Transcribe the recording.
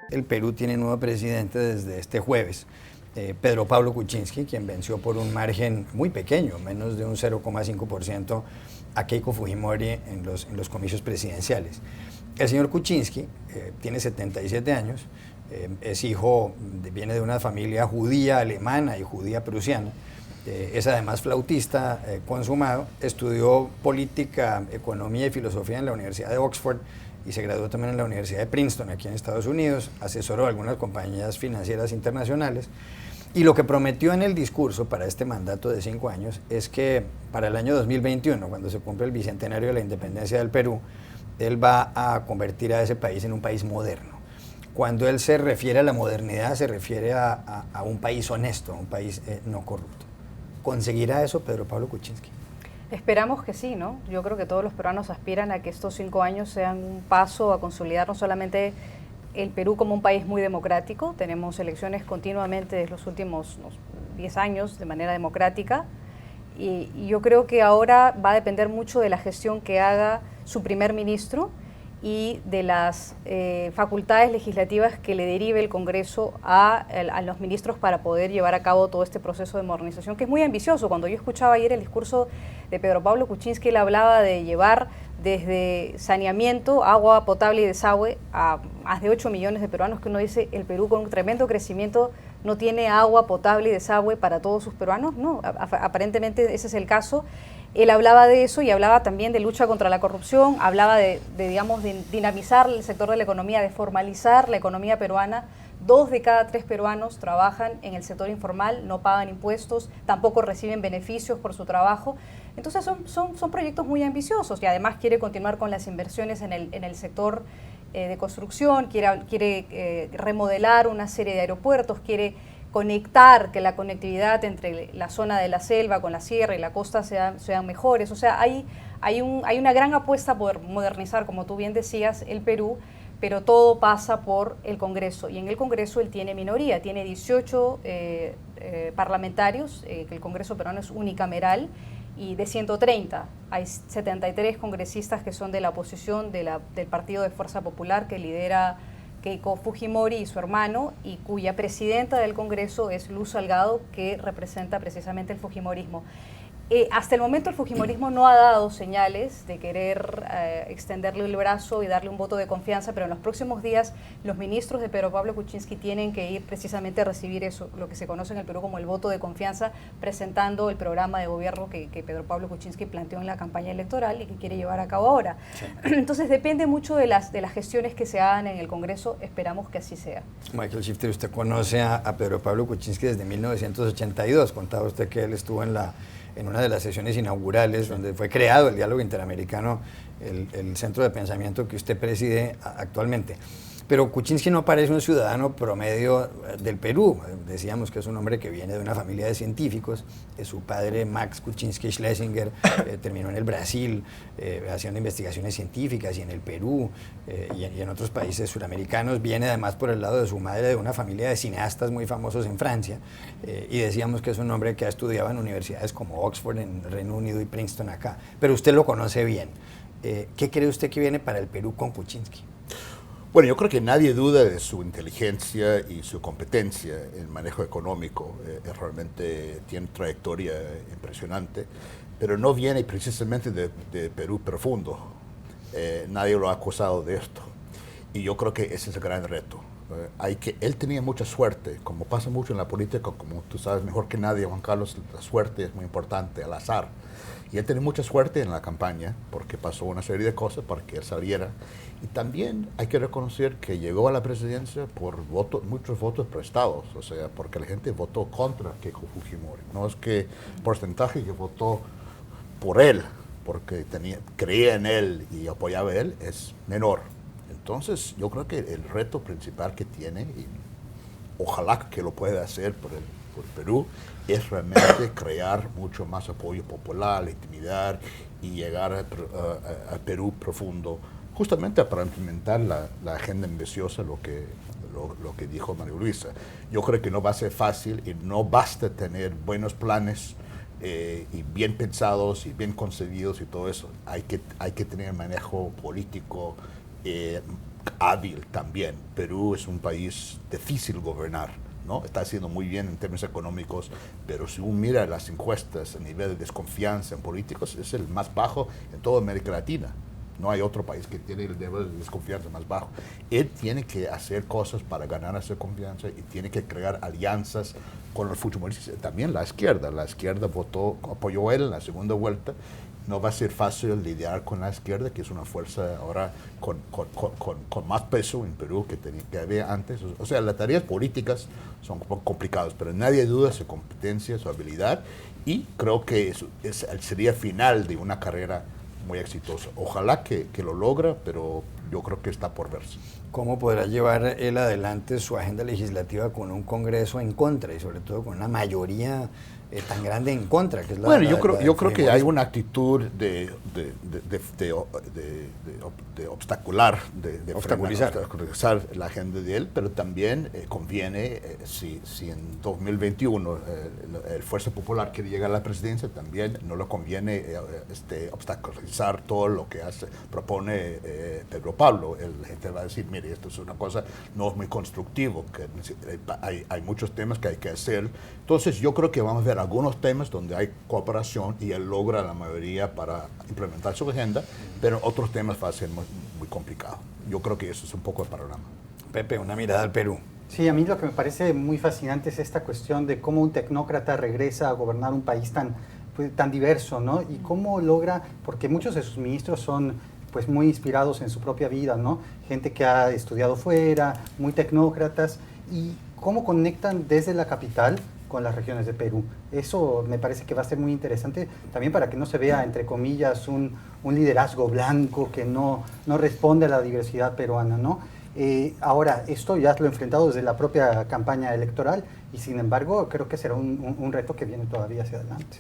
El Perú tiene nuevo presidente desde este jueves, Pedro Pablo Kuczynski, quien venció por un margen muy pequeño, menos de un 0,5%, a Keiko Fujimori en los comicios presidenciales. El señor Kuczynski tiene 77 años, es viene de una familia judía alemana y judía prusiana, es además flautista consumado, estudió política, economía y filosofía en la Universidad de Oxford y se graduó también en la Universidad de Princeton, aquí en Estados Unidos, asesoró a algunas compañías financieras internacionales. Y lo que prometió en el discurso para este mandato de 5 años es que para el año 2021, cuando se cumple el bicentenario de la independencia del Perú, él va a convertir a ese país en un país moderno. Cuando él se refiere a la modernidad, se refiere a un país honesto, a un país no corrupto. ¿Conseguirá eso Pedro Pablo Kuczynski? Esperamos que sí, ¿no? Yo creo que todos los peruanos aspiran a que estos 5 años sean un paso a consolidar no solamente el Perú como un país muy democrático, tenemos elecciones continuamente desde los últimos 10 años de manera democrática, y yo creo que ahora va a depender mucho de la gestión que haga su primer ministro y de las facultades legislativas que le derive el Congreso a los ministros para poder llevar a cabo todo este proceso de modernización, que es muy ambicioso. Cuando yo escuchaba ayer el discurso de Pedro Pablo Kuczynski, él hablaba de llevar desde saneamiento, agua potable y desagüe a más de 8 millones de peruanos, que uno dice, el Perú con un tremendo crecimiento no tiene agua potable y desagüe para todos sus peruanos. No, aparentemente ese es el caso. Él hablaba de eso y hablaba también de lucha contra la corrupción, hablaba de dinamizar el sector de la economía, de formalizar la economía peruana. 2 de cada 3 peruanos trabajan en el sector informal, no pagan impuestos, tampoco reciben beneficios por su trabajo. Entonces son proyectos muy ambiciosos, y además quiere continuar con las inversiones en el sector de construcción, quiere remodelar una serie de aeropuertos, quiere conectar, que la conectividad entre la zona de la selva con la sierra y la costa sean mejores. O sea, hay una gran apuesta por modernizar, como tú bien decías, el Perú, pero todo pasa por el Congreso, y en el Congreso él tiene minoría, tiene 18 parlamentarios, que el Congreso peruano es unicameral, y de 130 hay 73 congresistas que son de la oposición del Partido de Fuerza Popular, que lidera Keiko Fujimori y su hermano, y cuya presidenta del Congreso es Luz Salgado, que representa precisamente el fujimorismo. Hasta el momento el fujimorismo no ha dado señales de querer extenderle el brazo y darle un voto de confianza, pero en los próximos días los ministros de Pedro Pablo Kuczynski tienen que ir precisamente a recibir eso, lo que se conoce en el Perú como el voto de confianza, presentando el programa de gobierno que Pedro Pablo Kuczynski planteó en la campaña electoral y que quiere llevar a cabo ahora. Sí. Entonces depende mucho de las gestiones que se hagan en el Congreso, esperamos que así sea. Michael Shifter, usted conoce a Pedro Pablo Kuczynski desde 1982, contaba usted que él estuvo en una de las sesiones inaugurales, donde fue creado el diálogo interamericano, el centro de pensamiento que usted preside actualmente. Pero Kuczynski no parece un ciudadano promedio del Perú. Decíamos que es un hombre que viene de una familia de científicos. Su padre, Max Kuczynski Schlesinger, terminó en el Brasil haciendo investigaciones científicas, y en el Perú y en otros países suramericanos. Viene además por el lado de su madre de una familia de cineastas muy famosos en Francia. Y decíamos que es un hombre que ha estudiado en universidades como Oxford en Reino Unido y Princeton acá. Pero usted lo conoce bien. ¿Qué cree usted que viene para el Perú con Kuczynski? Bueno, yo creo que nadie duda de su inteligencia y su competencia en manejo económico. Realmente tiene trayectoria impresionante, pero no viene precisamente de Perú profundo. Nadie lo ha acusado de esto. Y yo creo que ese es el gran reto. Él tenía mucha suerte, como pasa mucho en la política, como tú sabes mejor que nadie, Juan Carlos, la suerte es muy importante, al azar. Y él tenía mucha suerte en la campaña, porque pasó una serie de cosas para que él saliera. Y también hay que reconocer que llegó a la presidencia por muchos votos prestados, o sea, porque la gente votó contra Keiko Fujimori. No es que el porcentaje que votó por él, porque creía en él y apoyaba a él, es menor. Entonces, yo creo que el reto principal que tiene, y ojalá que lo pueda hacer por Perú, es realmente crear mucho más apoyo popular, legitimidad, y llegar a Perú profundo, justamente para implementar la agenda ambiciosa, lo que dijo María Luisa. Yo creo que no va a ser fácil, y no basta tener buenos planes y bien pensados y bien concebidos y todo eso. Hay que tener manejo político hábil también. Perú es un país difícil gobernar, ¿no? Está haciendo muy bien en términos económicos, pero si uno mira las encuestas a nivel de desconfianza en políticos, es el más bajo en toda América Latina. No hay otro país que tiene el nivel de desconfianza más bajo. Él tiene que hacer cosas para ganar esa confianza y tiene que crear alianzas con los fujimoristas. También la izquierda apoyó a él en la segunda vuelta. No va a ser fácil lidiar con la izquierda, que es una fuerza ahora con más peso en Perú que había antes. O sea, las tareas políticas son un poco complicadas, pero nadie duda de su competencia, su habilidad, y creo que sería final de una carrera muy exitosa. Ojalá que lo logra, pero yo creo que está por verse. ¿Cómo podrá llevar él adelante su agenda legislativa con un Congreso en contra y sobre todo con una mayoría tan grande en contra? Que es bueno, yo creo que hay una actitud de obstaculizar la agenda de él, pero también conviene, si en 2021 el Fuerza Popular quiere llegar a la presidencia, también no le conviene obstaculizar todo lo que propone Pedro Pablo. La gente va a decir, mire, esto es una cosa, no es muy constructivo, que hay muchos temas que hay que hacer. Entonces yo creo que vamos a ver algunos temas donde hay cooperación y él logra la mayoría para implementar su agenda, pero otros temas va a ser muy, muy complicado. Yo creo que eso es un poco el panorama. Pepe, una mirada al Perú. Sí, a mí lo que me parece muy fascinante es esta cuestión de cómo un tecnócrata regresa a gobernar un país tan diverso, ¿no? Y cómo logra, porque muchos de sus ministros son pues muy inspirados en su propia vida, ¿no? Gente que ha estudiado fuera, muy tecnócratas, y cómo conectan desde la capital con las regiones de Perú. Eso me parece que va a ser muy interesante también para que no se vea, entre comillas, un liderazgo blanco que no responde a la diversidad peruana, ¿no? Ahora, esto ya lo he enfrentado desde la propia campaña electoral y sin embargo creo que será un reto que viene todavía hacia adelante.